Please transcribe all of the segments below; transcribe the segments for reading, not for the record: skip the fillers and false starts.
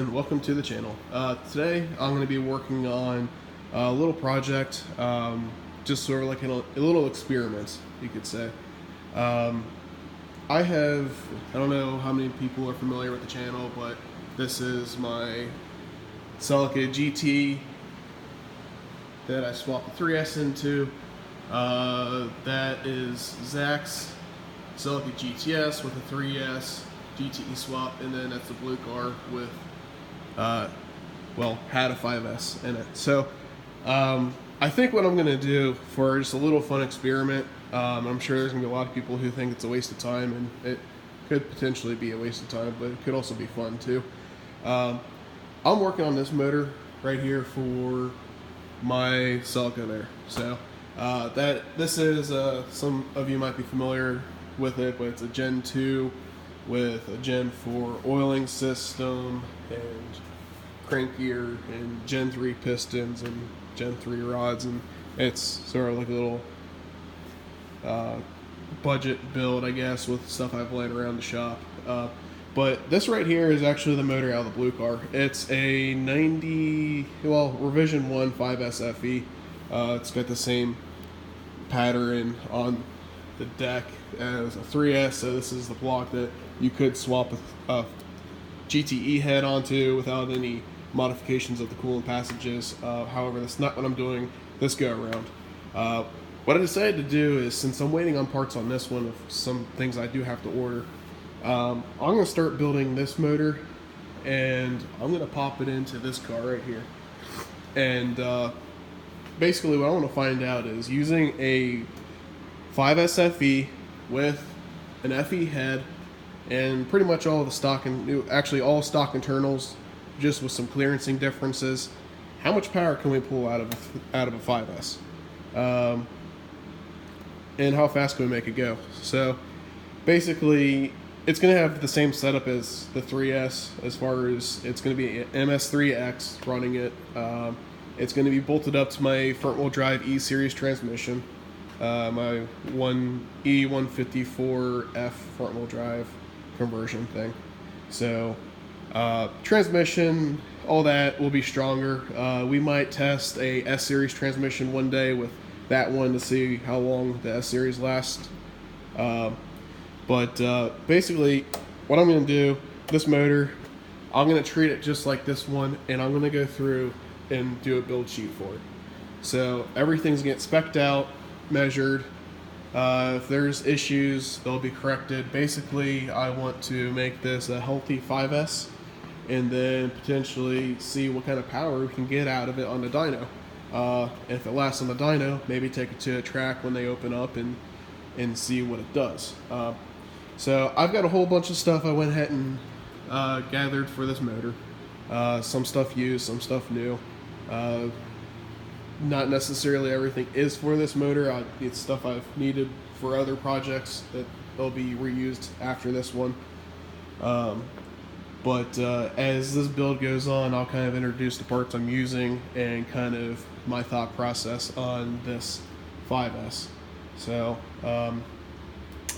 and welcome to the channel. Today I'm going to be working on a little project, just sort of like a little experiment, you could say. I don't know how many people are familiar with the channel, but this is my Celica GT that I swapped the 3S into. That is Zach's Celica GTS with a 3S GTE swap, and then that's the blue car with, had a 5S in it. So I think what I'm going to do for just a little fun experiment, I'm sure there's going to be a lot of people who think it's a waste of time, and it could potentially be a waste of time, but it could also be fun too. I'm working on this motor right here for my Celica there. So this is, some of you might be familiar with it, but it's a Gen 2 with a Gen 4 oiling system and crank gear and Gen 3 pistons and Gen 3 rods, and it's sort of like a little budget build, I guess, with stuff I've laid around the shop. But this right here is actually the motor out of the blue car. It's a revision 1 5S FE. It's got the same pattern on the deck as a 3S, so this is the block that you could swap a GTE head onto without any modifications of the coolant passages. However, that's not what I'm doing this go around. What I decided to do is, since I'm waiting on parts on this one of some things I do have to order, I'm going to start building this motor, and I'm going to pop it into this car right here. And basically what I want to find out is, using a 5S FE with an FE head and pretty much all the stock and all stock internals, just with some clearancing differences, how much power can we pull out of a 5S, and how fast can we make it go? So basically, it's going to have the same setup as the 3S, as far as it's going to be an MS3X running it. It's going to be bolted up to my front wheel drive E-Series transmission, my E154F front wheel drive conversion thing. So transmission, all that will be stronger. We might test a S-Series transmission one day with that one to see how long the S-Series lasts. But basically what I'm going to do, this motor, I'm going to treat it just like this one, and I'm going to go through and do a build sheet for it. So everything's getting spec'd out, measured. If there's issues, they'll be corrected. Basically, I want to make this a healthy 5S, and then potentially see what kind of power we can get out of it on the dyno. If it lasts on the dyno, maybe take it to a track when they open up and see what it does. So I've got a whole bunch of stuff I went ahead and gathered for this motor. Some stuff used, some stuff new. Not necessarily everything is for this motor. It's stuff I've needed for other projects that will be reused after this one. But as this build goes on, I'll kind of introduce the parts I'm using and kind of my thought process on this 5S. So I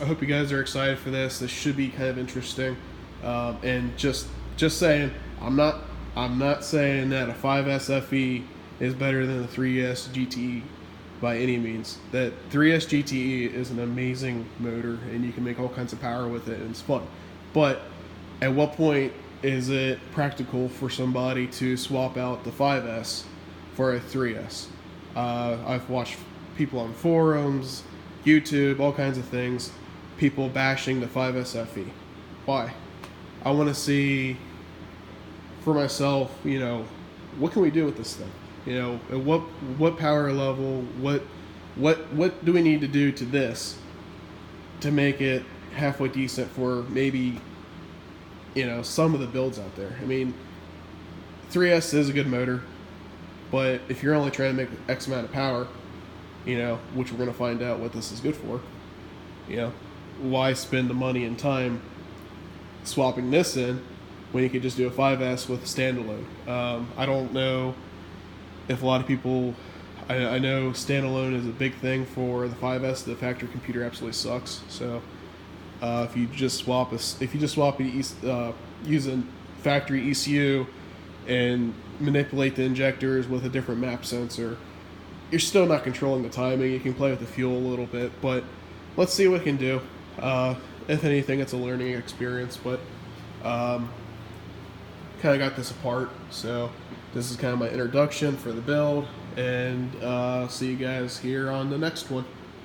hope you guys are excited for this. This should be kind of interesting. And just saying, I'm not saying that a 5S FE is better than the 3S GTE by any means. That 3S GTE is an amazing motor, and you can make all kinds of power with it, and it's fun. But at what point is it practical for somebody to swap out the 5S for a 3S? I've watched people on forums, YouTube, all kinds of things, people bashing the 5S FE. Why? I want to see for myself, what can we do with this thing? At what power level, what do we need to do to this to make it halfway decent for maybe, some of the builds out there? I mean, 3S is a good motor, but if you're only trying to make X amount of power, which we're going to find out what this is good for, why spend the money and time swapping this in when you could just do a 5S with a standalone? I don't know if a lot of people, I know standalone is a big thing for the 5S. The factory computer absolutely sucks. So if you just swap it using factory ECU and manipulate the injectors with a different map sensor, you're still not controlling the timing. You can play with the fuel a little bit, but let's see what we can do. If anything, it's a learning experience, but kind of got this apart. So this is kind of my introduction for the build, and see you guys here on the next one.